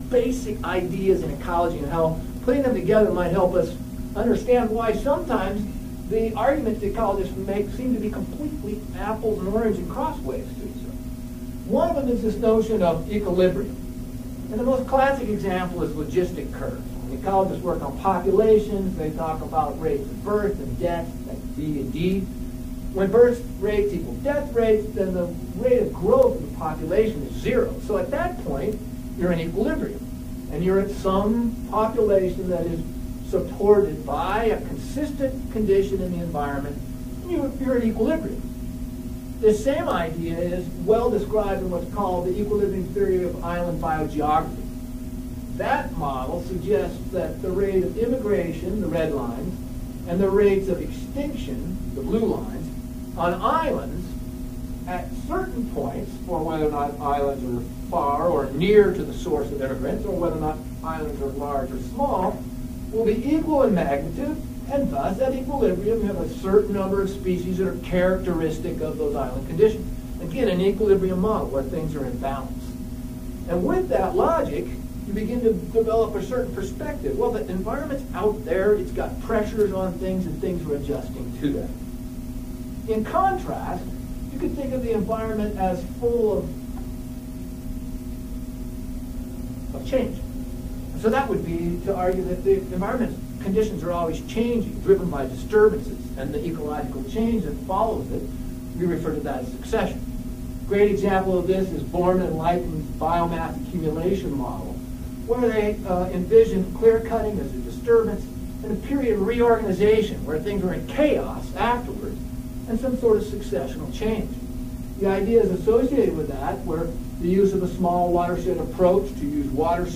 basic ideas in ecology and how putting them together might help us understand why sometimes the arguments the ecologists make seem to be completely apples and oranges and crossways to each other. One of them is this notion of equilibrium. And the most classic example is logistic curves. When ecologists work on populations, they talk about rates of birth and death, like B and D. When birth rates equal death rates, then the rate of growth of the population is zero. So at that point, you're in equilibrium. And you're at some population that is supported by a consistent condition in the environment, and you're in equilibrium. This same idea is well described in what's called the equilibrium theory of island biogeography. That model suggests that the rate of immigration, the red lines, and the rates of extinction, the blue lines, on islands at certain points, for whether or not islands are far or near to the source of immigrants, or whether or not islands are large or small, will be equal in magnitude, and thus at equilibrium you have a certain number of species that are characteristic of those island conditions. Again, an equilibrium model where things are in balance. And with that logic, you begin to develop a certain perspective. Well, the environment's out there, it's got pressures on things, and things are adjusting to that. In contrast, you could think of the environment as full of change. So that would be to argue that the environment conditions are always changing, driven by disturbances, and the ecological change that follows it, we refer to that as succession. A great example of this is Borman and Leitman's biomass accumulation model, where they envision clear cutting as a disturbance and a period of reorganization where things are in chaos afterwards, and some sort of successional change. The idea is associated with that, where the use of a small watershed approach to use water